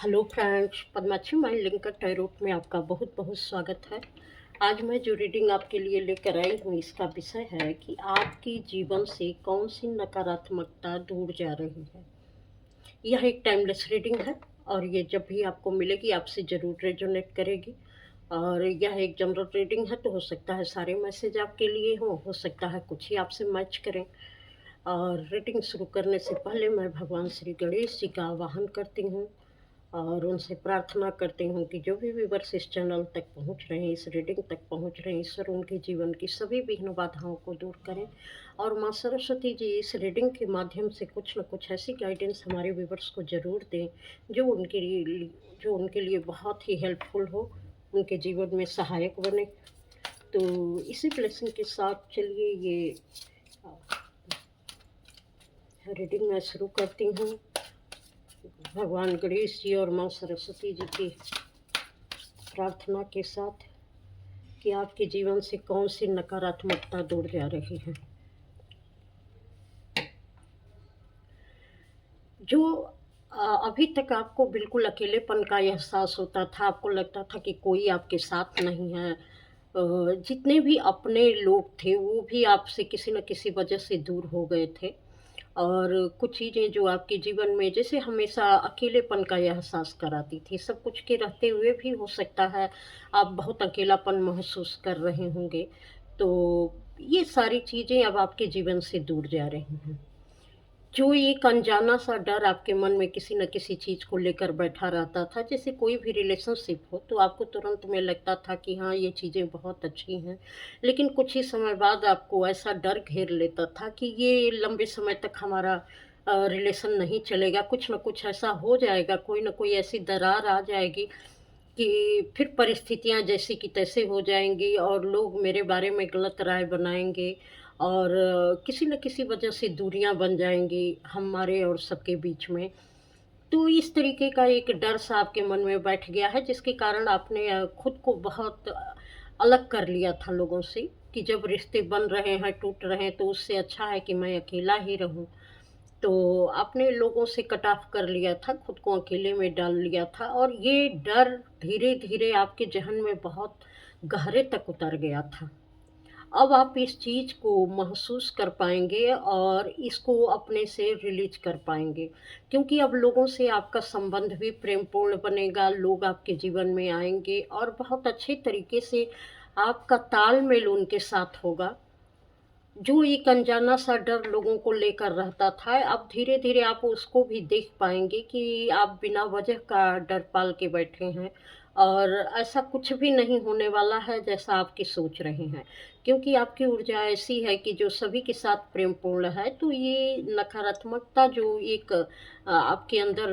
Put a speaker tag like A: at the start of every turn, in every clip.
A: Hello friends, Padmakshi mind linker tarot में आपका बहुत बहुत स्वागत है। आज मैं जो रीडिंग आपके लिए लेकर आई हूँ, इसका विषय है कि आपकी जीवन से कौन सी नकारात्मकता दूर जा रही है। यह एक टाइमलेस रीडिंग है और ये जब भी आपको मिलेगी आपसे ज़रूर रेजोनेट करेगी। और यह एक जनरल रीडिंग है, तो हो सकता है सारे मैसेज आपके लिए हो सकता है कुछ ही आपसे मैच करें। और रीडिंग शुरू करने से पहले मैं भगवान श्री गणेश जी का आवाहन करती हूँ और उनसे प्रार्थना करती हूँ कि जो भी व्यूअर्स इस चैनल तक पहुँच रहे हैं, इस रीडिंग तक पहुँच रहे हैं, ईश्वर उनके जीवन की सभी विघ्न बाधाओं को दूर करें। और माँ सरस्वती जी इस रीडिंग के माध्यम से कुछ न कुछ ऐसी गाइडेंस हमारे व्यूअर्स को ज़रूर दें जो उनके लिए बहुत ही हेल्पफुल हो, उनके जीवन में सहायक बने। तो इसी ब्लेसिंग के साथ चलिए ये रीडिंग मैं शुरू करती हूँ। भगवान गणेश जी और माँ सरस्वती जी की प्रार्थना के साथ कि आपके जीवन से कौन सी नकारात्मकता दूर जा रही है। जो अभी तक आपको बिल्कुल अकेलेपन का एहसास होता था, आपको लगता था कि कोई आपके साथ नहीं है, जितने भी अपने लोग थे वो भी आपसे किसी न किसी वजह से दूर हो गए थे। और कुछ चीज़ें जो आपके जीवन में जैसे हमेशा अकेलेपन का एहसास कराती थी, सब कुछ के रहते हुए भी हो सकता है आप बहुत अकेलापन महसूस कर रहे होंगे। तो ये सारी चीज़ें अब आपके जीवन से दूर जा रही हैं। जो एक अनजाना सा डर आपके मन में किसी न किसी चीज़ को लेकर बैठा रहता था, जैसे कोई भी रिलेशनशिप हो तो आपको तुरंत में लगता था कि हाँ, ये चीज़ें बहुत अच्छी हैं। लेकिन कुछ ही समय बाद आपको ऐसा डर घेर लेता था कि ये लंबे समय तक हमारा रिलेशन नहीं चलेगा, कुछ न कुछ ऐसा हो जाएगा, कोई न कोई ऐसी दरार आ जाएगी कि फिर परिस्थितियाँ जैसी की तैसे हो जाएँगी और लोग मेरे बारे में गलत राय बनाएँगे और किसी न किसी वजह से दूरियां बन जाएँगी हमारे और सबके बीच में। तो इस तरीके का एक डर सा आपके मन में बैठ गया है, जिसके कारण आपने खुद को बहुत अलग कर लिया था लोगों से कि जब रिश्ते बन रहे हैं, टूट रहे हैं, तो उससे अच्छा है कि मैं अकेला ही रहूँ। तो आपने लोगों से कट ऑफ कर लिया था, खुद को अकेले में डाल लिया था और ये डर धीरे-धीरे आपके ज़हन में बहुत गहरे तक उतर गया था। अब आप इस चीज़ को महसूस कर पाएँगे और इसको अपने से रिलीज़ कर पाएँगे, क्योंकि अब लोगों से आपका संबंध भी प्रेमपूर्ण बनेगा, लोग आपके जीवन में आएँगे और बहुत अच्छे तरीके से आपका तालमेल उनके साथ होगा। जो एक अनजाना सा डर लोगों को लेकर रहता था, अब धीरे-धीरे आप उसको भी देख पाएँगे कि आप बिना वजह का डर पाल के बैठे हैं और ऐसा कुछ भी नहीं होने वाला है जैसा आपकी सोच रहे हैं। क्योंकि आपकी ऊर्जा ऐसी है कि जो सभी के साथ प्रेमपूर्ण है, तो ये नकारात्मकता जो एक आपके अंदर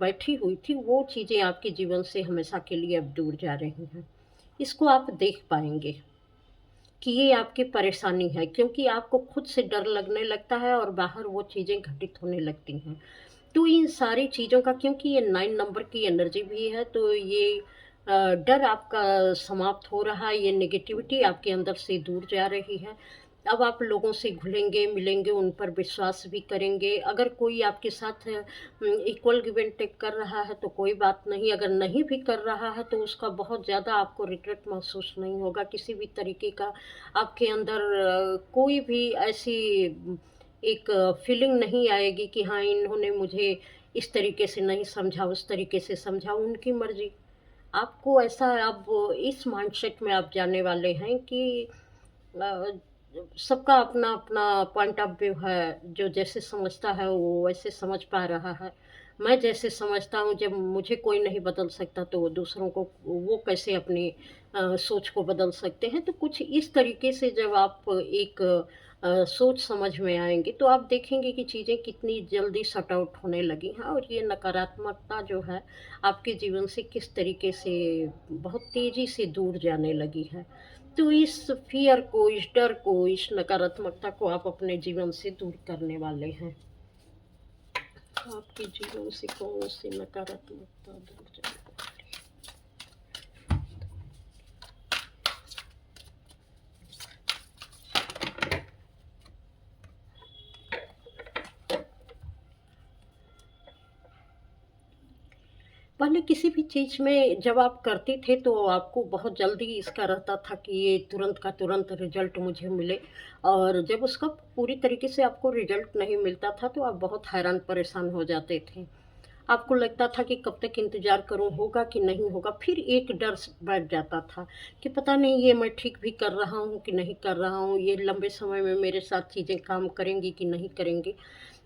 A: बैठी हुई थी, वो चीज़ें आपके जीवन से हमेशा के लिए अब दूर जा रही हैं। इसको आप देख पाएँगे कि ये आपकी परेशानी है, क्योंकि आपको खुद से डर लगने लगता है और बाहर वो चीज़ें घटित होने लगती हैं। तो इन सारी चीज़ों का, क्योंकि ये 9 नंबर की एनर्जी भी है, तो ये डर आपका समाप्त हो रहा है, ये नेगेटिविटी आपके अंदर से दूर जा रही है। अब आप लोगों से घुलेंगे, मिलेंगे, उन पर विश्वास भी करेंगे। अगर कोई आपके साथ इक्वल गिव एंड टेक कर रहा है तो कोई बात नहीं, अगर नहीं भी कर रहा है तो उसका बहुत ज़्यादा आपको रिग्रेट महसूस नहीं होगा। किसी भी तरीके का आपके अंदर कोई भी ऐसी एक फीलिंग नहीं आएगी कि हाँ, इन्होंने मुझे इस तरीके से नहीं समझा, उस तरीके से समझा, उनकी मर्ज़ी। आपको ऐसा अब इस माइंडसेट में आप जाने वाले हैं कि अ, सबका अपना-अपना पॉइंट ऑफ व्यू है, जो जैसे समझता है वो वैसे समझ पा रहा है। मैं जैसे समझता हूँ, जब मुझे कोई नहीं बदल सकता तो दूसरों को वो कैसे अपनी सोच को बदल सकते हैं। तो कुछ इस तरीके से जब आप एक सोच समझ में आएँगे तो आप देखेंगे कि चीज़ें कितनी जल्दी सॉर्ट आउट होने लगी हैं और ये नकारात्मकता जो है आपके जीवन से किस तरीके से बहुत तेज़ी से दूर जाने लगी है। तो इस फ़ियर को, इस डर को, इस नकारात्मकता को आप अपने जीवन से दूर करने वाले हैं। आपके जीवन से कौन सी नकारात्मकता दूर जाने वाली है? पहले किसी भी चीज़ में जब आप करते थे तो आपको बहुत जल्दी इसका रहता था कि ये तुरंत का तुरंत रिज़ल्ट मुझे मिले, और जब उसका पूरी तरीके से आपको रिज़ल्ट नहीं मिलता था तो आप बहुत हैरान परेशान हो जाते थे। आपको लगता था कि कब तक इंतज़ार करूँ, होगा कि नहीं होगा? फिर एक डर बैठ जाता था कि पता नहीं ये मैं ठीक भी कर रहा हूँ कि नहीं कर रहा हूँ, ये लंबे समय में मेरे साथ चीज़ें काम करेंगी कि नहीं करेंगी।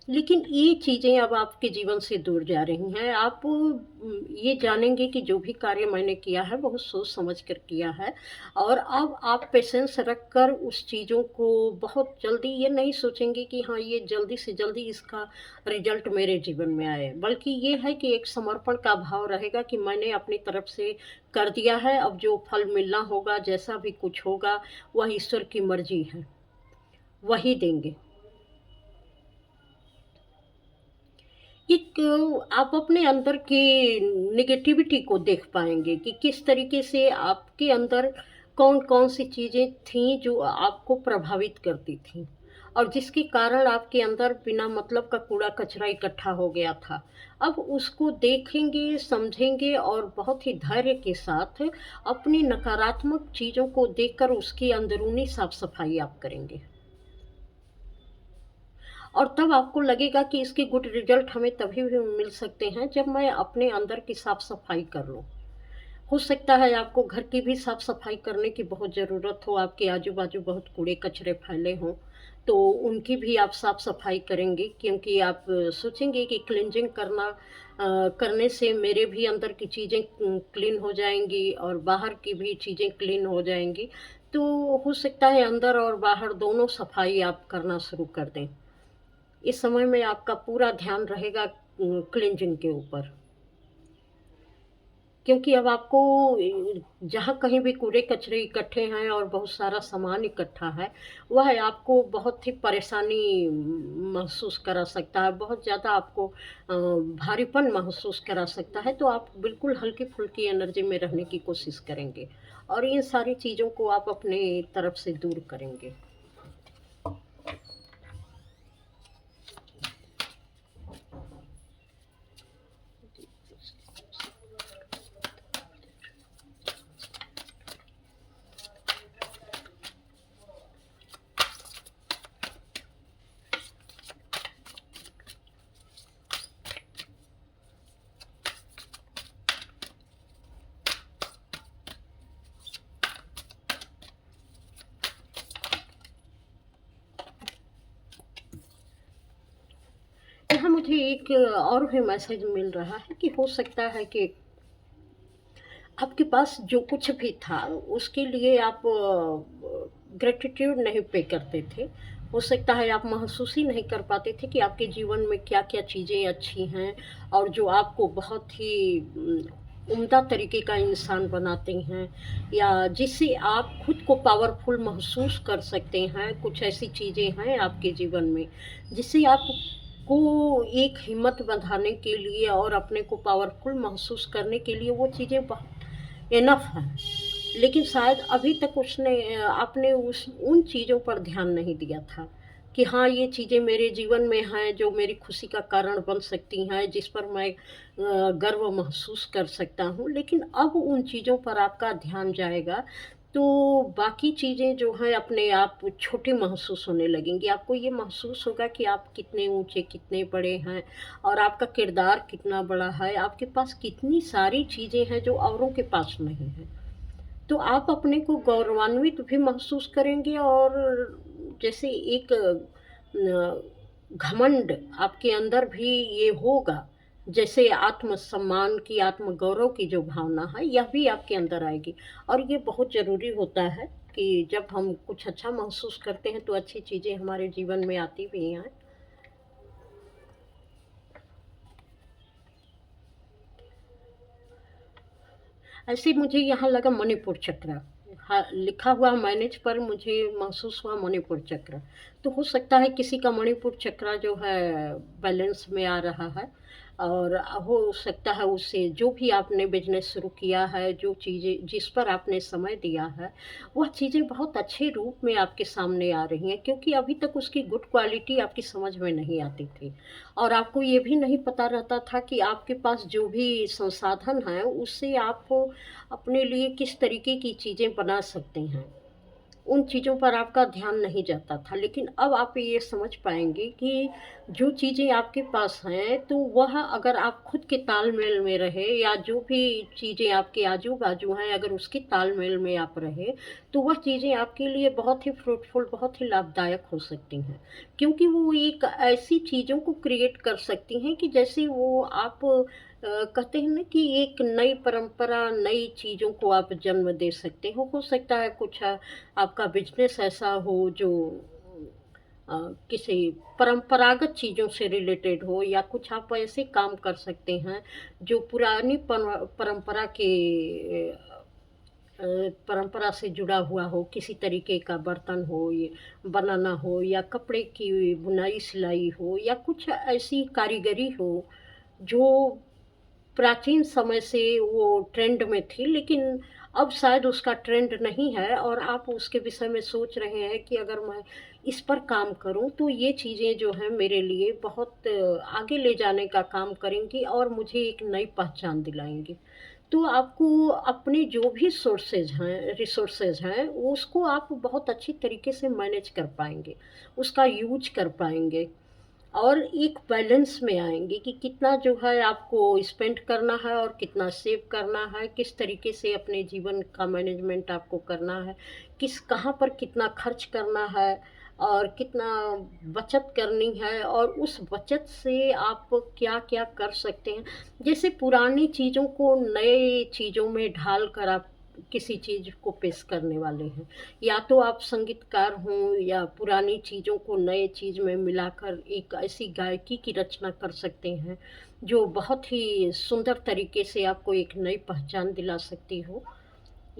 A: लेकिन ये चीज़ें अब आपके जीवन से दूर जा रही हैं। आप ये जानेंगे कि जो भी कार्य मैंने किया है बहुत सोच समझ कर किया है, और अब आप पेशेंस रख कर उस चीज़ों को बहुत जल्दी ये नहीं सोचेंगे कि हाँ, ये जल्दी से जल्दी इसका रिज़ल्ट मेरे जीवन में आए। बल्कि ये है कि एक समर्पण का भाव रहेगा कि मैंने अपनी तरफ से कर दिया है, अब जो फल मिलना होगा, जैसा भी कुछ होगा, वह ईश्वर की मर्ज़ी है, वही देंगे। एक आप अपने अंदर की नेगेटिविटी को देख पाएँगे कि किस तरीके से आपके अंदर कौन-कौन सी चीज़ें थीं जो आपको प्रभावित करती थीं, और जिसके कारण आपके अंदर बिना मतलब का कूड़ा-कचरा इकट्ठा हो गया था। अब उसको देखेंगे, समझेंगे और बहुत ही धैर्य के साथ अपनी नकारात्मक चीज़ों को देखकर उसकी अंदरूनी साफ-सफाई आप करेंगे। और तब आपको लगेगा कि इसके गुड रिज़ल्ट हमें तभी भी मिल सकते हैं जब मैं अपने अंदर की साफ-सफाई कर लूँ। हो सकता है आपको घर की भी साफ-सफाई करने की बहुत ज़रूरत हो, आपके आजू-बाजू बहुत कूड़े-कचरे फैले हों, तो उनकी भी आप साफ-सफाई करेंगे, क्योंकि आप सोचेंगे कि क्लींजिंग करने से मेरे भी अंदर की चीज़ें क्लीन हो जाएँगी और बाहर की भी चीज़ें क्लीन हो जाएँगी। तो हो सकता है अंदर और बाहर दोनों सफाई आप करना शुरू कर दें। इस समय में आपका पूरा ध्यान रहेगा क्लींजिंग के ऊपर। क्योंकि अब आपको जहाँ कहीं भी कूड़े-कचरे इकट्ठे हैं और बहुत सारा सामान इकट्ठा है, वह आपको बहुत ही परेशानी महसूस करा सकता है, बहुत ज़्यादा आपको भारीपन महसूस करा सकता है, तो आप बिल्कुल हल्की-फुल्की एनर्जी में रहने की कोशिश करेंगे और इन सारी चीज़ों को आप अपनी तरफ से दूर करेंगे। यहाँ मुझे एक और भी मैसेज मिल रहा है कि हो सकता है कि आपके पास जो कुछ भी था, उसके लिए आप ग्रैटिट्यूड नहीं पे करते थे। हो सकता है आप महसूस ही नहीं कर पाते थे कि आपके जीवन में क्या-क्या चीज़ें अच्छी हैं और जो आपको बहुत ही उम्दा तरीके का इंसान बनाती हैं, या जिससे आप खुद को पावरफुल महसूस कर सकते हैं। कुछ ऐसी चीज़ें हैं आपके जीवन में, जिससे आपको एक हिम्मत बँधाने के लिए और अपने को पावरफुल महसूस करने के लिए वो चीज़ें बहुत इनफ है। लेकिन शायद अभी तक आपने उस उन चीज़ों पर ध्यान नहीं दिया था कि हाँ, ये चीज़ें मेरे जीवन में हैं जो मेरी खुशी का कारण बन सकती हैं, जिस पर मैं गर्व महसूस कर सकता हूँ। लेकिन अब उन चीज़ों पर आपका ध्यान जाएगा, तो बाकी चीज़ें जो हैं अपने आप छोटी महसूस होने लगेंगी। आपको ये महसूस होगा कि आप कितने ऊँचे, कितने बड़े हैं और आपका किरदार कितना बड़ा है। आपके पास कितनी सारी चीज़ें हैं जो औरों के पास नहीं हैं। तो आप अपने को गौरवान्वित भी महसूस करेंगे, और जैसे एक घमंड आपके अंदर भी ये होगा, जैसे आत्मसम्मान की, आत्मगौरव की जो भावना है, यह भी आपके अंदर आएगी। और ये बहुत ज़रूरी होता है कि जब हम कुछ अच्छा महसूस करते हैं, तो अच्छी चीज़ें हमारे जीवन में आती भी हैं। ऐसे मुझे यहाँ लगा मणिपुर चक्र, हाँ, लिखा हुआ मैनेज पर मुझे महसूस हुआ मणिपुर चक्र। तो हो सकता है किसी का मणिपुर चक्र जो है बैलेंस में आ रहा है। और हो सकता है उससे जो भी आपने बिज़नेस शुरू किया है, जो चीज़ें जिस पर आपने समय दिया है, वह चीज़ें बहुत अच्छे रूप में आपके सामने आ रही हैं, क्योंकि अभी तक उसकी गुड क्वालिटी आपकी समझ में नहीं आती थी। और आपको ये भी नहीं पता रहता था कि आपके पास जो भी संसाधन हैं, उससे आप अपने लिए किस तरीके की चीज़ें बना सकते हैं। उन चीज़ों पर आपका ध्यान नहीं जाता था। लेकिन अब आप ये समझ पाएँगे कि जो चीज़ें आपके पास हैं, तो वह अगर आप खुद के तालमेल में रहे, या जो भी चीज़ें आपके आजू-बाजू हैं, अगर उसके तालमेल में आप रहे, तो वह चीज़ें आपके लिए बहुत ही फ्रूटफुल, बहुत ही लाभदायक हो सकती हैं। क्योंकि वो एक ऐसी चीज़ों को क्रिएट कर सकती हैं कि जैसे वो आप कहते हैं ना कि एक नई परंपरा, नई चीज़ों को आप जन्म दे सकते हो। हो सकता है कुछ आपका बिज़नेस ऐसा हो जो अ, किसी परंपरागत चीज़ों से रिलेटेड हो, या कुछ आप ऐसे काम कर सकते हैं जो पुरानी परंपरा के परंपरा से जुड़ा हुआ हो, किसी तरीके का बर्तन हो, ये बनाना हो, या कपड़े की बुनाई सिलाई हो, या कुछ ऐसी कारीगरी हो जो प्राचीन समय से वो ट्रेंड में थी, लेकिन अब शायद उसका ट्रेंड नहीं है, और आप उसके विषय में सोच रहे हैं कि अगर मैं इस पर काम करूं तो ये चीज़ें जो हैं मेरे लिए बहुत आगे ले जाने का काम करेंगी और मुझे एक नई पहचान दिलाएंगी। तो आपको अपने जो भी रिसोर्सेज हैं, उसको आप बहुत अच्छी तरीके से मैनेज कर पाएंगे, उसका यूज कर पाएंगे, और एक बैलेंस में आएँगे कि कितना जो है आपको स्पेंड करना है और कितना सेव करना है, किस तरीके से अपने जीवन का मैनेजमेंट आपको करना है, कहाँ पर कितना खर्च करना है, और कितना बचत करनी है, और उस बचत से आप क्या-क्या कर सकते हैं। जैसे पुरानी चीज़ों को नए चीज़ों में ढाल कर आप किसी चीज़ को पेश करने वाले हैं। या तो आप संगीतकार हों, या पुरानी चीज़ों को नए चीज़ में मिलाकर एक ऐसी गायकी की रचना कर सकते हैं, जो बहुत ही सुंदर तरीके से आपको एक नई पहचान दिला सकती हो।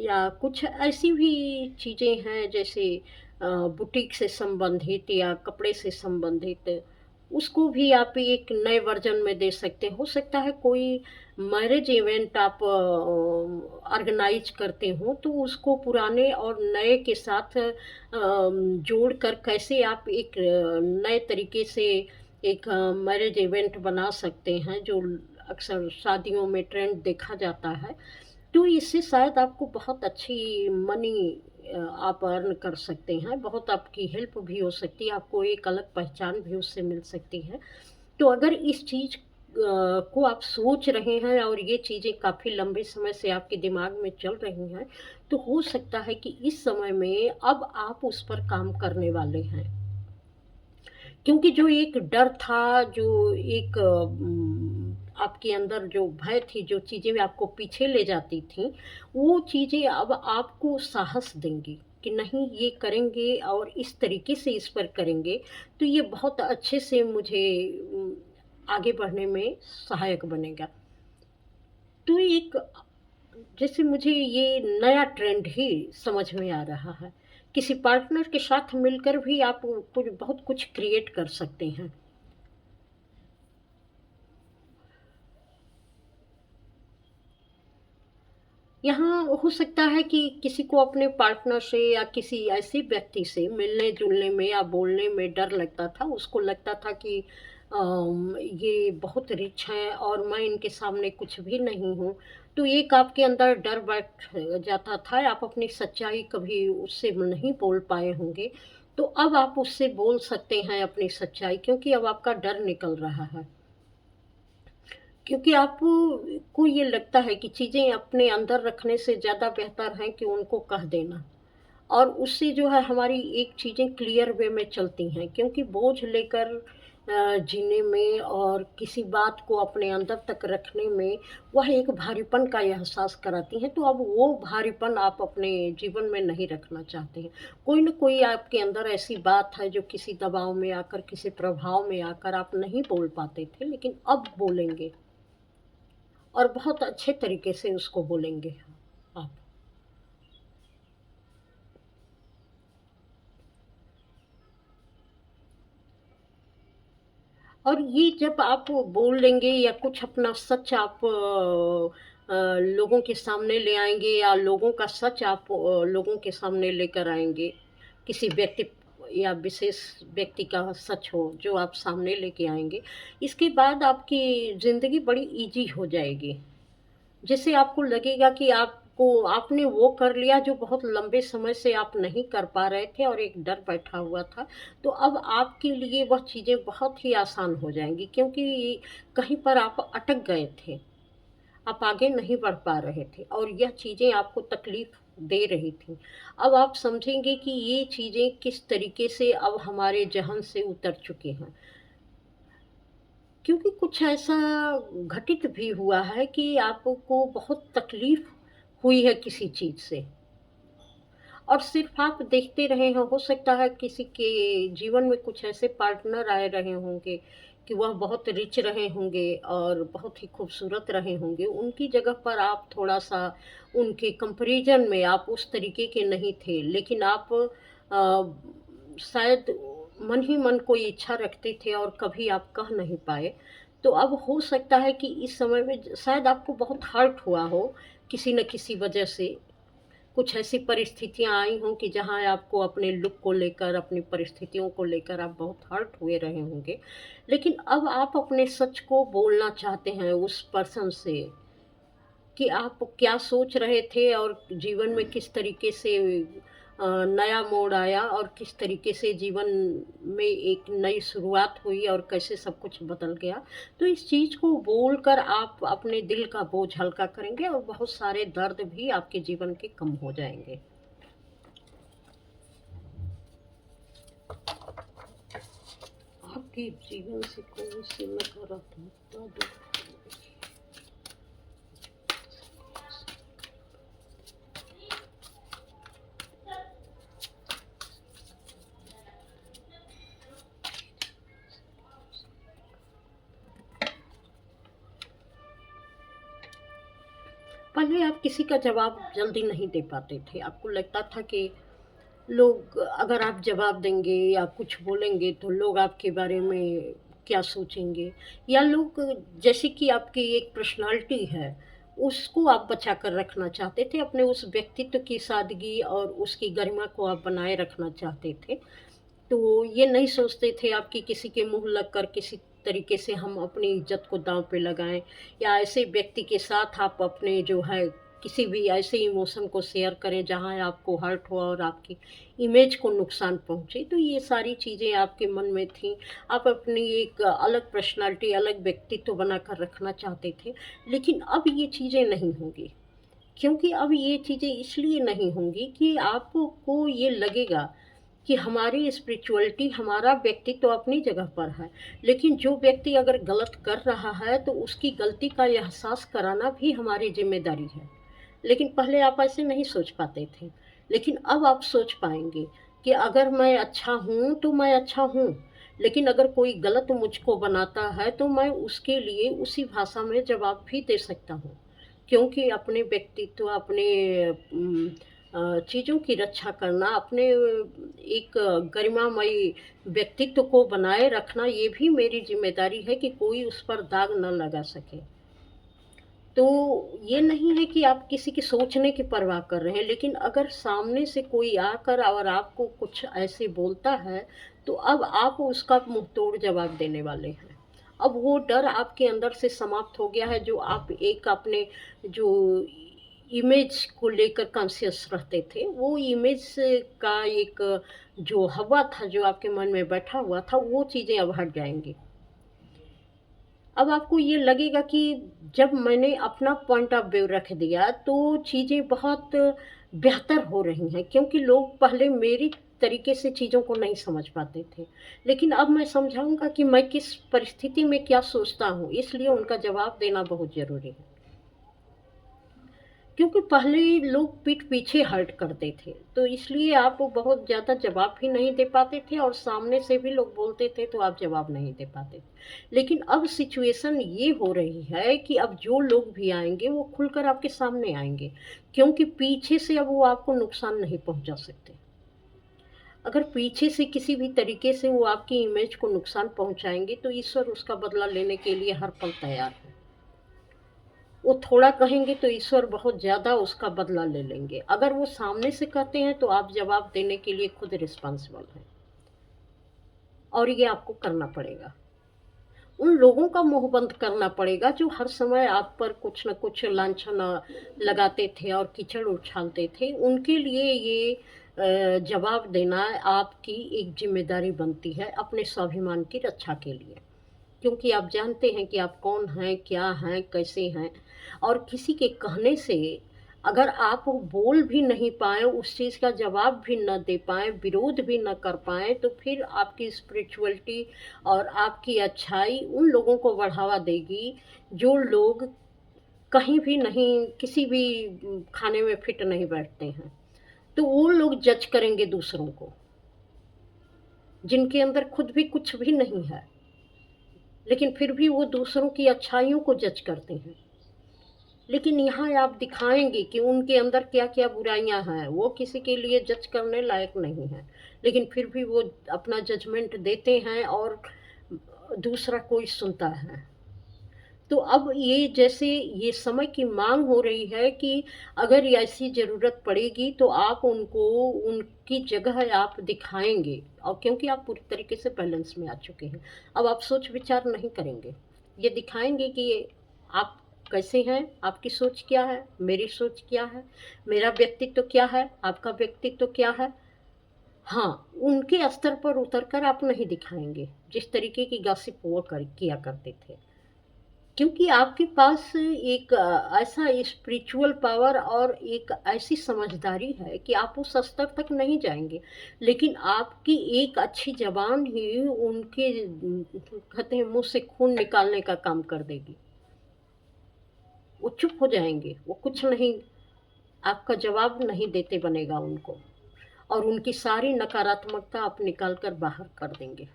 A: या कुछ ऐसी भी चीज़ें हैं जैसे बुटीक से संबंधित या कपड़े से संबंधित, उसको भी आप एक नए वर्ज़न में दे सकते हैं। हो सकता है कोई मैरिज इवेंट आप ऑर्गेनाइज़ करते हो, तो उसको पुराने और नए के साथ जोड़कर कैसे आप एक नए तरीके से एक मैरिज इवेंट बना सकते हैं, जो अक्सर शादियों में ट्रेंड देखा जाता है। तो इससे शायद आपको बहुत अच्छी मनी आप अर्न कर सकते हैं, बहुत आपकी हेल्प भी हो सकती है, आपको एक अलग पहचान भी उससे मिल सकती है। तो अगर इस चीज़ को आप सोच रहे हैं और ये चीज़ें काफ़ी लंबे समय से आपके दिमाग में चल रही हैं, तो हो सकता है कि इस समय में अब आप उस पर काम करने वाले हैं। क्योंकि जो एक डर था, जो एक आपके अंदर जो भय थी, जो चीज़ें आपको पीछे ले जाती थीं, वो चीज़ें अब आपको साहस देंगी कि नहीं, ये करेंगे और इस तरीके से इस पर करेंगे, तो ये बहुत अच्छे से मुझे आगे बढ़ने में सहायक बनेगा। तो एक जैसे मुझे ये नया ट्रेंड ही समझ में आ रहा है। किसी पार्टनर के साथ मिलकर भी आप कुछ बहुत कुछ क्रिएट कर सकते हैं। यहाँ हो सकता है कि किसी को अपने पार्टनर से या किसी ऐसे व्यक्ति से मिलने-जुलने में या बोलने में डर लगता था। उसको लगता था कि ये बहुत रिच हैं और मैं इनके सामने कुछ भी नहीं हूँ। तो एक आपके अंदर डर बैठ जाता था, आप अपनी सच्चाई कभी उससे नहीं बोल पाए होंगे। तो अब आप उससे बोल सकते हैं अपनी सच्चाई, क्योंकि अब आपका डर निकल रहा है। क्योंकि आपको को ये लगता है कि चीज़ें अपने अंदर रखने से ज़्यादा बेहतर है कि उनको कह देना। और उससे जो है हमारी एक चीज़ें क्लियर वे में चलती हैं, क्योंकि बोझ लेकर जीने में और किसी बात को अपने अंदर तक रखने में वह एक भारीपन का एहसास कराती हैं। तो अब वो भारीपन आप अपने जीवन में नहीं रखना चाहते हैं। कोई न कोई आपके अंदर ऐसी बात है जो किसी दबाव में आकर, किसी प्रभाव में आकर आप नहीं बोल पाते थे, लेकिन अब बोलेंगे। और बहुत अच्छे तरीके से उसको बोलेंगे आप। और ये जब आप बोल लेंगे या कुछ अपना सच आप लोगों के सामने ले आएँगे या लोगों का सच आप लोगों के सामने लेकर आएँगे, किसी व्यक्ति या विशेष व्यक्ति का सच हो जो आप सामने लेके आएँगे, इसके बाद आपकी ज़िंदगी बड़ी ईज़ी हो जाएगी। जिससे आपको लगेगा कि आपने वो कर लिया जो बहुत लंबे समय से आप नहीं कर पा रहे थे और एक डर बैठा हुआ था। तो अब आपके लिए वह चीज़ें बहुत ही आसान हो जाएँगी क्योंकि कहीं पर आप अटक गए थे। आप आगे नहीं बढ़ पा रहे थे और यह चीज़ें आपको तकलीफ़ दे रही थीं। अब आप समझेंगे कि ये चीज़ें किस तरीके से अब हमारे ज़हन से उतर चुकी हैं। क्योंकि कुछ ऐसा घटित भी हुआ है कि आपको बहुत तकलीफ़ हुई है किसी चीज़ से और सिर्फ़ आप देखते रहे हैं, हो सकता है किसी के जीवन में कुछ ऐसे पार्टनर आए रहे होंगे कि वह बहुत रिच रहे होंगे और बहुत ही खूबसूरत रहे होंगे। उनकी जगह पर आप थोड़ा-सा उनके कंपैरिज़न में आप उस तरीके के नहीं थे, लेकिन आप शायद मन ही मन कोई इच्छा रखते थे और कभी आप कह नहीं पाए। तो अब हो सकता है कि इस समय में शायद आपको बहुत हर्ट हुआ हो, किसी न किसी वजह से। कुछ ऐसी परिस्थितियाँ आई हों कि जहाँ आपको अपने लुक को लेकर, अपनी परिस्थितियों को लेकर आप बहुत हर्ट हुए रहे होंगे। लेकिन अब आप अपने सच को बोलना चाहते हैं उस पर्सन से कि आप क्या सोच रहे थे और जीवन में किस तरीके से नया मोड़ आया और किस तरीके से जीवन में एक नई शुरुआत हुई और कैसे सब कुछ बदल गया। तो इस चीज़ को बोलकर आप अपने दिल का बोझ हल्का करेंगे और बहुत सारे दर्द भी आपके जीवन के कम हो जाएँगे। आपके जीवन से कौन-सी नकारात्मकता दूर होगी? पहले आप किसी का जवाब जल्दी नहीं दे पाते थे। आपको लगता था कि लोग अगर आप जवाब देंगे या कुछ बोलेंगे तो लोग आपके बारे में क्या सोचेंगे? या लोग जैसे कि आपकी एक पर्सनैलिटी है, उसको आप बचा कर रखना चाहते थे, अपने उस व्यक्तित्व की सादगी और उसकी गरिमा को आप बनाए रखना चाहते थे। तो ये नहीं सोचते थे आप कि किसी के मुँह लगकर किसी तरीके से हम अपनी इज़्ज़त को दाँव पे लगाएँ या ऐसे व्यक्ति के साथ आप अपने जो है किसी भी ऐसे इमोशन को शेयर करें जहाँ आपको हर्ट हुआ और आपकी इमेज को नुकसान पहुँचे। तो ये सारी चीज़ें आपके मन में थीं। आप अपनी एक अलग पर्सनैलिटी, अलग व्यक्तित्व बनाकर रखना चाहते थे। लेकिन अब ये चीज़ें नहीं होंगी। क्योंकि अब ये चीज़ें इसलिए नहीं होंगी कि आपको ये लगेगा कि हमारी स्पिरिचुअलिटी, हमारा व्यक्तित्व अपनी जगह पर है। लेकिन जो व्यक्ति अगर गलत कर रहा है, तो उसकी गलती का एहसास कराना भी हमारी ज़िम्मेदारी है। लेकिन पहले आप ऐसे नहीं सोच पाते थे। लेकिन अब आप सोच पाएँगे कि अगर मैं अच्छा हूँ, तो मैं अच्छा हूँ। लेकिन अगर कोई गलत मुझको बनाता है, तो मैं उसके लिए उसी भाषा में जवाब भी दे सकता हूँ। क्योंकि अपने व्यक्तित्व, अपने चीज़ों की रक्षा करना, अपने एक गरिमामयी व्यक्तित्व को बनाए रखना, ये भी मेरी ज़िम्मेदारी है कि कोई उस पर दाग ना लगा सके। तो ये नहीं है कि आप किसी के सोचने की परवाह कर रहे हैं, लेकिन अगर सामने से कोई आकर और आपको कुछ ऐसे बोलता है, तो अब आप उसका मुँहतोड़ जवाब देने वाले हैं। अब वो डर आपके अंदर से समाप्त हो गया है, जो आप एक अपने जो इमेज को लेकर कॉन्शियस रहते थे, वो इमेज का एक जो हवा था, जो आपके मन में बैठा हुआ था, वो चीज़ें अब हट जाएँगी। अब आपको ये लगेगा कि जब मैंने अपना पॉइंट ऑफ व्यू रख दिया, तो चीज़ें बहुत बेहतर हो रही हैं क्योंकि लोग पहले मेरी तरीके से चीज़ों को नहीं समझ पाते थे। लेकिन अब मैं समझाऊँगा कि मैं किस परिस्थिति में क्या सोचता हूँ, इसलिए उनका जवाब देना बहुत ज़रूरी है। क्योंकि पहले लोग पीठ पीछे हर्ट करते थे, तो इसलिए आप बहुत ज़्यादा जवाब भी नहीं दे पाते थे और सामने से भी लोग बोलते थे तो आप जवाब नहीं दे पाते थे। लेकिन अब सिचुएशन ये हो रही है कि अब जो लोग भी आएँगे वो खुलकर आपके सामने आएँगे, क्योंकि पीछे से अब वो आपको नुकसान नहीं पहुँचा सकते। अगर पीछे से किसी भी तरीके से वो आपकी इमेज को नुकसान पहुँचाएँगे, तो ईश्वर उसका बदला लेने के लिए हर पल तैयार है। वो थोड़ा कहेंगे तो ईश्वर बहुत ज़्यादा उसका बदला ले लेंगे। अगर वो सामने से कहते हैं तो आप जवाब देने के लिए खुद रिस्पॉन्सिबल हैं, और ये आपको करना पड़ेगा। उन लोगों का मुँह बंद करना पड़ेगा जो हर समय आप पर कुछ न कुछ लांछन लगाते थे और कीचड़ उछालते थे। उनके लिए ये जवाब देना आपकी एक ज़िम्मेदारी बनती है अपने स्वाभिमान की रक्षा के लिए। क्योंकि आप जानते हैं कि आप कौन हैं, क्या हैं, कैसे हैं, और किसी के कहने से अगर आप बोल भी नहीं पाएँ, उस चीज़ का जवाब भी न दे पाएँ, विरोध भी न कर पाएँ, तो फिर आपकी स्पिरिचुअलिटी और आपकी अच्छाई उन लोगों को बढ़ावा देगी, जो लोग कहीं भी नहीं, किसी भी खाने में फिट नहीं बैठते हैं। तो वो लोग जज करेंगे दूसरों को, जिनके अंदर खुद भी कुछ भी नहीं है, लेकिन फिर भी वो दूसरों की अच्छाइयों को जज करते हैं। लेकिन यहाँ आप दिखाएँगे कि उनके अंदर क्या-क्या बुराइयाँ हैं, वो किसी के लिए जज करने लायक नहीं हैं। लेकिन फिर भी वो अपना जजमेंट देते हैं और दूसरा कोई सुनता है। तो अब ये जैसे ये समय की माँग हो रही है कि अगर ऐसी ज़रूरत पड़ेगी तो आप उनको उनकी जगह आप दिखाएँगे, और क्योंकि आप पूरी तरीके से बैलेंस में आ चुके हैं। अब आप सोच-विचार नहीं करेंगे। ये दिखाएँगे कि आप कैसे हैं, आपकी सोच क्या है, मेरी सोच क्या है, मेरा व्यक्तित्व क्या है, आपका व्यक्तित्व क्या है। हाँ, उनके स्तर पर उतरकर आप नहीं दिखाएँगे, जिस तरीके की गॉसिप वो किया करते थे। क्योंकि आपके पास एक ऐसा स्पिरिचुअल पावर और एक ऐसी समझदारी है कि आप उस स्तर तक नहीं जाएँगे। लेकिन आपकी एक अच्छी ज़बान ही उनके कहते हैं मुँह से खून निकालने का काम कर देगी। वो चुप हो जाएँगे, वो कुछ नहीं, आपका जवाब नहीं देते बनेगा उनको, और उनकी सारी नकारात्मकता आप निकाल कर बाहर कर देंगे।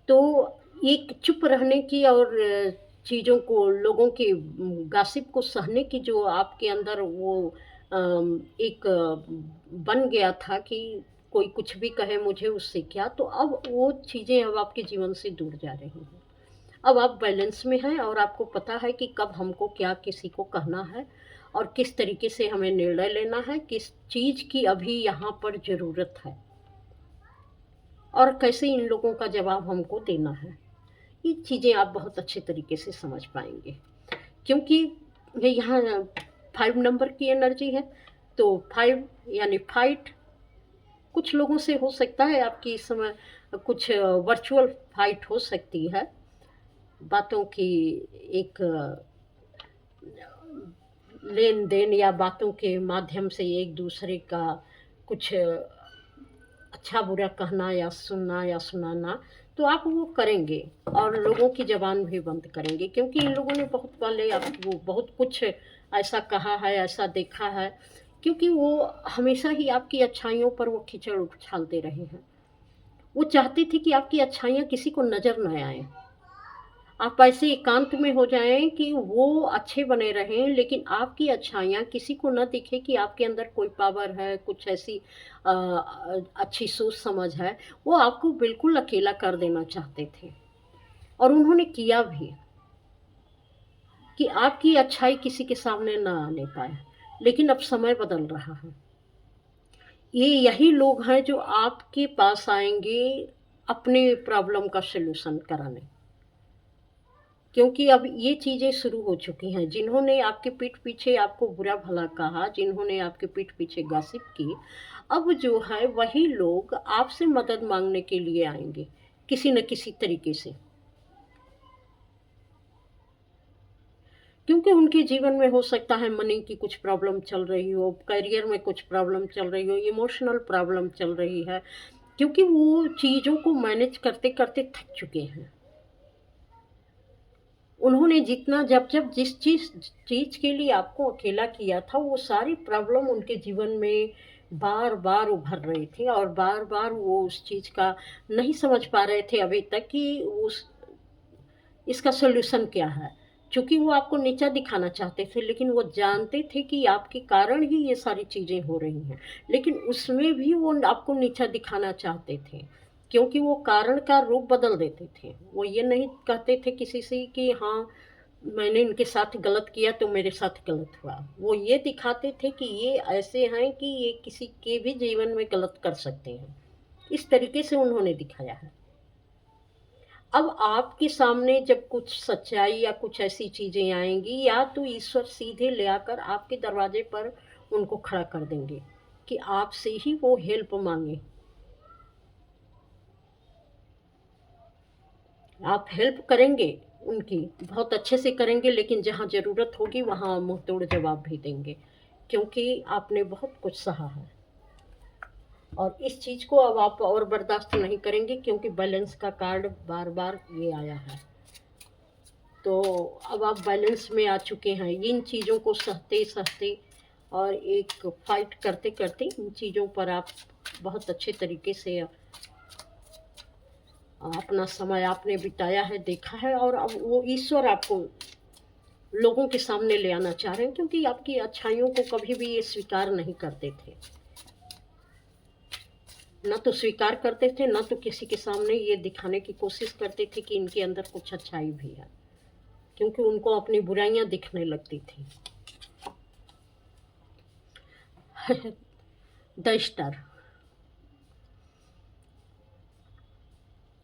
A: तो एक चुप रहने की और चीज़ों को, लोगों के गॉसिप को सहने की जो आपके अंदर वो एक बन गया था कि कोई कुछ भी कहे मुझे उससे क्या, तो अब वो चीज़ें अब आपके जीवन से दूर जा रही हैं। अब आप बैलेंस में हैं और आपको पता है कि कब हमको क्या किसी को कहना है और किस तरीके से हमें निर्णय लेना है, किस चीज़ की अभी यहाँ पर ज़रूरत है, और कैसे इन लोगों का जवाब हमको देना है। ये चीज़ें आप बहुत अच्छे तरीके से समझ पाएँगे। क्योंकि ये यहाँ 5 नंबर की एनर्जी है, तो 5 यानी फाइट। कुछ लोगों से हो सकता है आपकी इस समय कुछ वर्चुअल फाइट हो सकती है, बातों की एक लेन-देन या बातों के माध्यम से एक-दूसरे का कुछ अच्छा-बुरा कहना या सुनना या सुनाना, तो आप वो करेंगे और लोगों की ज़बान भी बंद करेंगे, क्योंकि इन लोगों ने बहुत पहले आपको बहुत कुछ ऐसा कहा है, ऐसा देखा है, क्योंकि वो हमेशा ही आपकी अच्छाइयों पर वो कीचड़ उछालते रहे हैं। वो चाहते थे कि आपकी अच्छाइयाँ किसी को नज़र न आएँ। आप ऐसे एकांत में हो जाएँ कि वो अच्छे बने रहें, लेकिन आपकी अच्छाइयाँ किसी को ना दिखे कि आपके अंदर कोई पावर है, कुछ ऐसी अच्छी सोच-समझ है। वो आपको बिल्कुल अकेला कर देना चाहते थे, और उन्होंने किया भी, कि आपकी अच्छाई किसी के सामने ना आने पाए। लेकिन अब समय बदल रहा है। ये यही लोग हैं जो आपके पास आएँगे अपने प्रॉब्लम का सॉल्यूशन कराने। क्योंकि अब ये चीज़ें शुरू हो चुकी हैं। जिन्होंने आपके पीठ पीछे आपको बुरा-भला कहा, जिन्होंने आपके पीठ पीछे गॉसिप की, अब जो है वही लोग आपसे मदद माँगने के लिए आएँगे, किसी न किसी तरीके से। क्योंकि उनके जीवन में हो सकता है मनी की कुछ प्रॉब्लम चल रही हो, करियर में कुछ प्रॉब्लम चल रही हो, इमोशनल प्रॉब्लम चल रही है, क्योंकि वो चीज़ों को मैनेज करते-करते थक चुके हैं। उन्होंने जितना जब-जब जिस चीज़ के लिए आपको अकेला किया था, वो सारी प्रॉब्लम उनके जीवन में बार-बार उभर रही थी, और बार-बार वो उस चीज़ का नहीं समझ पा रहे थे अभी तक कि उस इसका सॉल्यूशन क्या है। चूँकि वो आपको नीचा दिखाना चाहते थे, लेकिन वो जानते थे कि आपके कारण ही ये सारी चीज़ें हो रही हैं। लेकिन उसमें भी वो आपको नीचा दिखाना चाहते थे, क्योंकि वो कारण का रूप बदल देते थे। वो ये नहीं कहते थे किसी से कि हाँ, मैंने इनके साथ गलत किया तो मेरे साथ गलत हुआ। वो ये दिखाते थे कि ये ऐसे हैं कि ये किसी के भी जीवन में गलत कर सकते हैं। इस तरीके से उन्होंने दिखाया है। अब आपके सामने जब कुछ सच्चाई या कुछ ऐसी चीज़ें आएँगी, या तो ईश्वर सीधे ले आकर आपके दरवाजे पर उनको खड़ा कर देंगे कि आपसे ही वो हेल्प माँगे। आप हेल्प करेंगे उनकी, बहुत अच्छे से करेंगे, लेकिन जहाँ ज़रूरत होगी वहाँ मुँह तोड़ जवाब भी देंगे, क्योंकि आपने बहुत कुछ सहा है। और इस चीज़ को अब आप और बर्दाश्त नहीं करेंगे, क्योंकि बैलेंस का कार्ड बार-बार ये आया है। तो अब आप बैलेंस में आ चुके हैं। इन चीज़ों को सहते-सहते और एक फ़ाइट करते-करते इन चीज़ों पर आप बहुत अच्छे तरीके से अपना समय आपने बिताया है, देखा है, और अब वो ईश्वर आपको लोगों के सामने ले आना चाह रहे हैं, क्योंकि आपकी अच्छाइयों को कभी भी ये स्वीकार नहीं करते थे। ना तो स्वीकार करते थे, ना तो किसी के सामने ये दिखाने की कोशिश करते थे कि इनके अंदर कुछ अच्छाई भी है, क्योंकि उनको अपनी बुराइयां दिखने लगती थी। The star.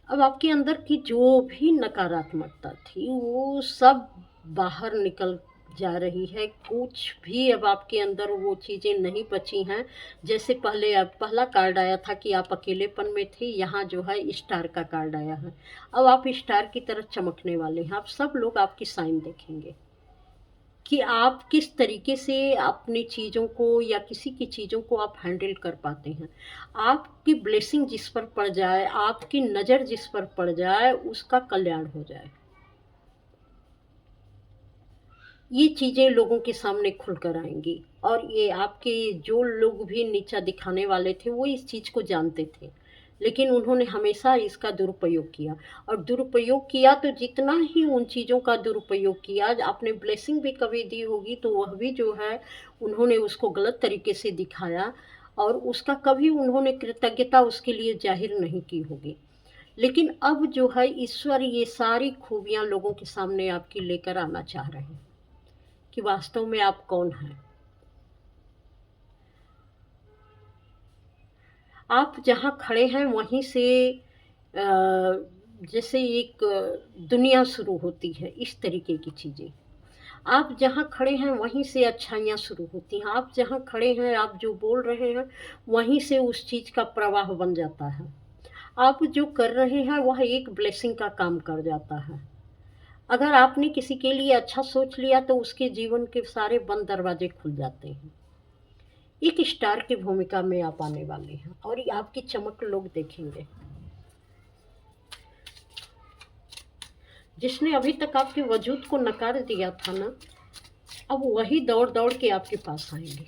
A: अब आपके अंदर की जो भी नकारात्मकता थी वो सब बाहर निकल जा रही है। कुछ भी अब आपके अंदर वो चीज़ें नहीं बची हैं। जैसे पहले अब पहला कार्ड आया था कि आप अकेलेपन में थे, यहाँ जो है स्टार का कार्ड आया है। अब आप स्टार की तरह चमकने वाले हैं। आप सब लोग आपकी साइन देखेंगे कि आप किस तरीके से अपनी चीज़ों को या किसी की चीज़ों को आप हैंडल कर पाते हैं। आपकी ब्लेसिंग जिस पर पड़ जाए, आपकी नज़र जिस पर पड़ जाए, उसका कल्याण हो जाए। ये चीज़ें लोगों के सामने खुलकर आएँगी, और ये आपके जो लोग भी नीचा दिखाने वाले थे, वो इस चीज़ को जानते थे। लेकिन उन्होंने हमेशा इसका दुरुपयोग किया, और दुरुपयोग किया तो जितना ही उन चीज़ों का दुरुपयोग किया, आपने ब्लेसिंग भी कभी दी होगी तो वह भी जो है उन्होंने उसको गलत तरीके से दिखाया, और उसका कभी उन्होंने कृतज्ञता उसके लिए ज़ाहिर नहीं की होगी। लेकिन अब जो है ईश्वर ये सारी खूबियाँ लोगों के सामने आपकी लेकर आना चाह रहे हैं कि वास्तव में आप कौन हैं। आप जहाँ खड़े हैं वहीं से जैसे एक दुनिया शुरू होती है, इस तरीके की चीज़ें। आप जहाँ खड़े हैं वहीं से अच्छाइयाँ शुरू होती हैं। आप जहाँ खड़े हैं, आप जो बोल रहे हैं, वहीं से उस चीज़ का प्रवाह बन जाता है। आप जो कर रहे हैं वह एक ब्लेसिंग का काम कर जाता है। अगर आपने किसी के लिए अच्छा सोच लिया तो उसके जीवन के सारे बंद दरवाजे खुल जाते हैं। एक स्टार की भूमिका में आप आने वाले हैं, और ये आपकी चमक लोग देखेंगे। जिसने अभी तक आपके वजूद को नकार दिया था ना, अब वही दौड़ दौड़ के आपके पास आएंगे।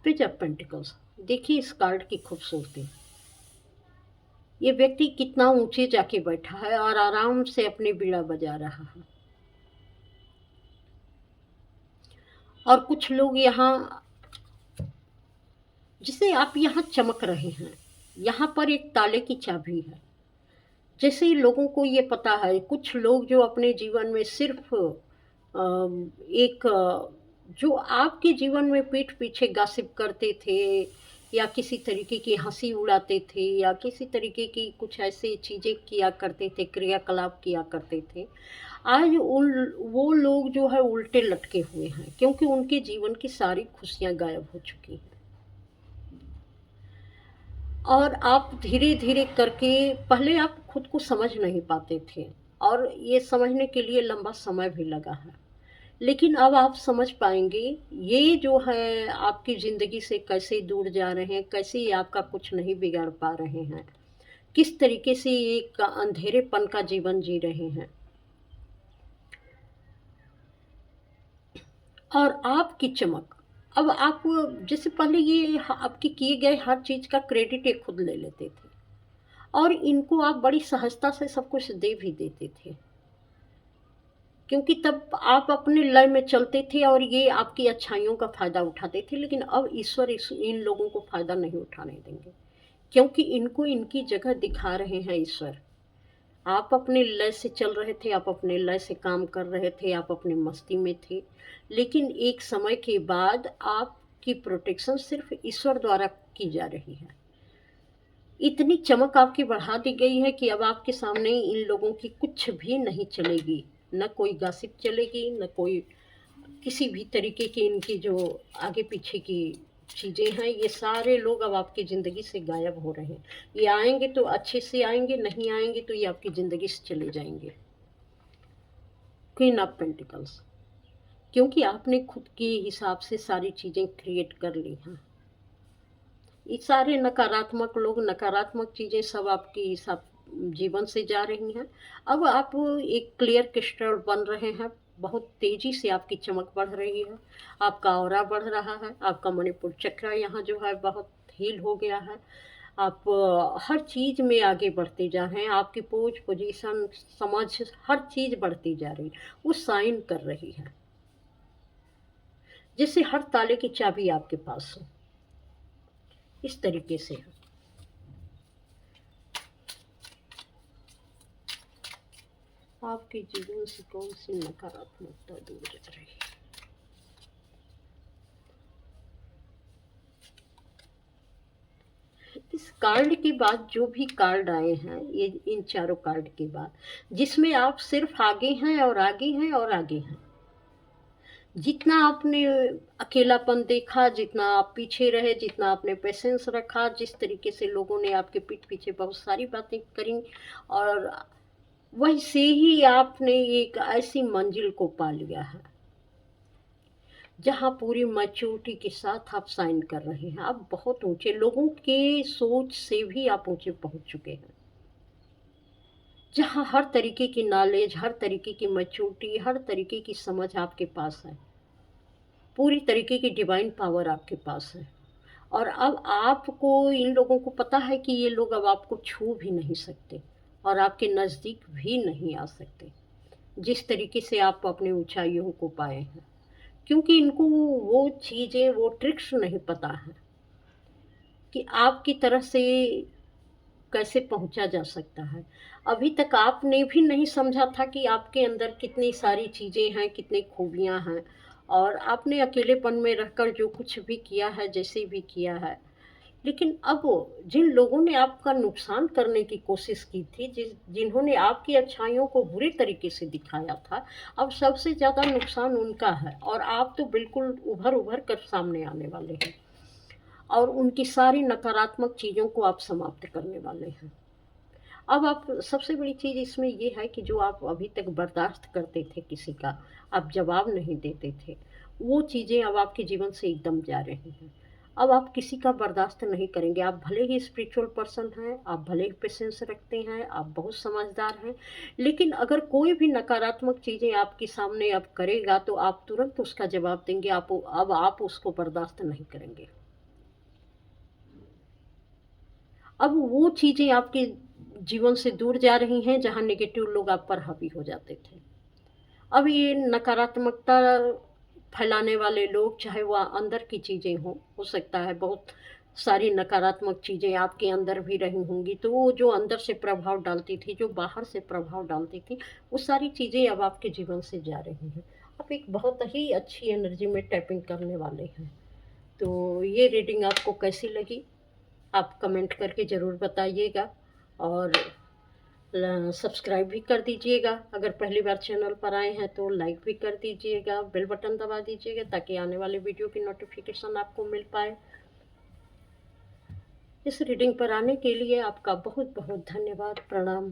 A: Page of pentacles. देखिए इस कार्ड की खूबसूरती। ये व्यक्ति कितना ऊंचे जाके बैठा है और आराम से अपनी बीड़ा बजा रहा है। और कुछ लोग यहाँ, जिसे आप यहाँ चमक रहे हैं, यहाँ पर एक ताले की चाबी है। जैसे ही लोगों को ये पता है, कुछ लोग जो अपने जीवन में सिर्फ एक जो आपके जीवन में पीठ पीछे गॉसिप करते थे, या किसी तरीके की हंसी उड़ाते थे, या किसी तरीके की कुछ ऐसी चीज़ें किया करते थे, क्रियाकलाप किया करते थे, आज उन वो लोग जो है उल्टे लटके हुए हैं, क्योंकि उनके जीवन की सारी खुशियाँ गायब हो चुकी हैं। और आप धीरे-धीरे करके, पहले आप खुद को समझ नहीं पाते थे, और ये समझने के लिए लंबा समय भी लगा है। लेकिन अब आप समझ पाएँगे, ये जो है आपकी ज़िंदगी से कैसे दूर जा रहे हैं, कैसे ये आपका कुछ नहीं बिगाड़ पा रहे हैं, किस तरीके से एक अंधेरेपन का जीवन जी रहे हैं। और आपकी चमक अब आप जैसे पहले ये आपके किए गए हर चीज़ का क्रेडिट ये खुद ले लेते थे और इनको आप बड़ी सहजता से सब कुछ दे भी देते थे, क्योंकि तब आप अपने लय में चलते थे और ये आपकी अच्छाइयों का फ़ायदा उठाते थे। लेकिन अब ईश्वर इन लोगों को फ़ायदा नहीं उठाने देंगे, क्योंकि इनको इनकी जगह दिखा रहे हैं ईश्वर। आप अपने लय से चल रहे थे, आप अपने लय से काम कर रहे थे, आप अपनी मस्ती में थे, लेकिन एक समय के बाद आपकी प्रोटेक्शन सिर्फ ईश्वर द्वारा की जा रही है। इतनी चमक आपकी बढ़ा दी गई है कि अब आपके सामने इन लोगों की कुछ भी नहीं चलेगी, न कोई गॉसिप चलेगी, न कोई किसी भी तरीके की इनकी जो आगे पीछे की चीज़ें हैं, ये सारे लोग अब आपकी ज़िंदगी से गायब हो रहे हैं। ये आएंगे तो अच्छे से आएंगे, नहीं आएंगे तो ये आपकी ज़िंदगी से चले जाएंगे। क्वीन ऑफ पेंटिकल्स, क्योंकि आपने खुद के हिसाब से सारी चीज़ें क्रिएट कर ली हैं। ये सारे नकारात्मक लोग, नकारात्मक चीज़ें सब आपकी सब जीवन से जा रही हैं। अब आप एक क्लियर क्रिस्टल बन रहे हैं, बहुत तेज़ी से आपकी चमक बढ़ रही है, आपका ऑरा बढ़ रहा है, आपका मणिपुर चक्र यहाँ जो है बहुत हील हो गया है। आप हर चीज़ में आगे बढ़ते जा रहे हैं, आपकी पोजीशन, समझ, हर चीज़ बढ़ती जा रही है, वो साइन कर रही है, जैसे हर ताले की चाबी आपके पास हो, इस तरीके से है। आपके जीवन से कौन सी नकारात्मकता दूर जा रही है? इस कार्ड के बाद जो भी कार्ड आए हैं, ये इन चारों कार्ड के बाद, जिसमें आप सिर्फ आगे हैं और आगे हैं और आगे हैं। जितना आपने अकेलापन देखा, जितना आप पीछे रहे, जितना आपने पेशेंस रखा, जिस तरीके से लोगों ने आपके पीठ पीछे बहुत सारी बातें करी, और वैसे ही आपने एक ऐसी मंजिल को पा लिया है जहाँ पूरी मैच्योरिटी के साथ आप साइन कर रहे हैं। आप बहुत ऊंचे, लोगों के सोच से भी आप ऊंचे पहुंच चुके हैं, जहाँ हर तरीके की नॉलेज, हर तरीके की मैच्योरिटी, हर तरीके की समझ आपके पास है, पूरी तरीके की डिवाइन पावर आपके पास है। और अब आपको, इन लोगों को पता है कि ये लोग अब आपको छू भी नहीं सकते और आपके नज़दीक भी नहीं आ सकते, जिस तरीके से आप अपनी ऊंचाइयों को पाए हैं, क्योंकि इनको वो चीज़ें, वो ट्रिक्स नहीं पता है कि आपकी तरह से कैसे पहुंचा जा सकता है। अभी तक आपने भी नहीं समझा था कि आपके अंदर कितनी सारी चीज़ें हैं, कितनी खूबियां हैं, और आपने अकेलेपन में रहकर जो कुछ भी किया है, जैसे भी किया है। लेकिन अब जिन लोगों ने आपका नुकसान करने की कोशिश की थी, जिन्होंने आपकी अच्छाइयों को बुरे तरीके से दिखाया था, अब सबसे ज़्यादा नुकसान उनका है, और आप तो बिल्कुल उभर उभर कर सामने आने वाले हैं और उनकी सारी नकारात्मक चीज़ों को आप समाप्त करने वाले हैं। अब आप, सबसे बड़ी चीज़ इसमें ये है कि जो आप अभी तक बर्दाश्त करते थे किसी का, आप जवाब नहीं देते थे, वो चीज़ें अब आपके जीवन से एकदम जा रही हैं। अब आप किसी का बर्दाश्त नहीं करेंगे। आप भले ही स्पिरिचुअल पर्सन हैं, आप भले ही पेशेंस रखते हैं, आप बहुत समझदार हैं, लेकिन अगर कोई भी नकारात्मक चीज़ें आपके सामने अब करेगा तो आप तुरंत उसका जवाब देंगे। अब आप उसको बर्दाश्त नहीं करेंगे। अब वो चीज़ें आपके जीवन से दूर जा रही हैं जहाँ नेगेटिव लोग आप पर हावी हो जाते थे। अब ये नकारात्मकता फैलाने वाले लोग, चाहे वो अंदर की चीज़ें हों, हो सकता है बहुत सारी नकारात्मक चीज़ें आपके अंदर भी रही होंगी, तो वो जो अंदर से प्रभाव डालती थी, जो बाहर से प्रभाव डालती थी, वो सारी चीज़ें अब आपके जीवन से जा रही हैं। आप एक बहुत ही अच्छी एनर्जी में टैपिंग करने वाले हैं। तो ये रीडिंग आपको कैसी लगी, आप कमेंट करके ज़रूर बताइएगा, और सब्सक्राइब भी कर दीजिएगा। अगर पहली बार चैनल पर आए हैं तो लाइक भी कर दीजिएगा, बेल बटन दबा दीजिएगा ताकि आने वाले वीडियो की नोटिफिकेशन आपको मिल पाए। इस रीडिंग पर आने के लिए आपका बहुत बहुत धन्यवाद। प्रणाम।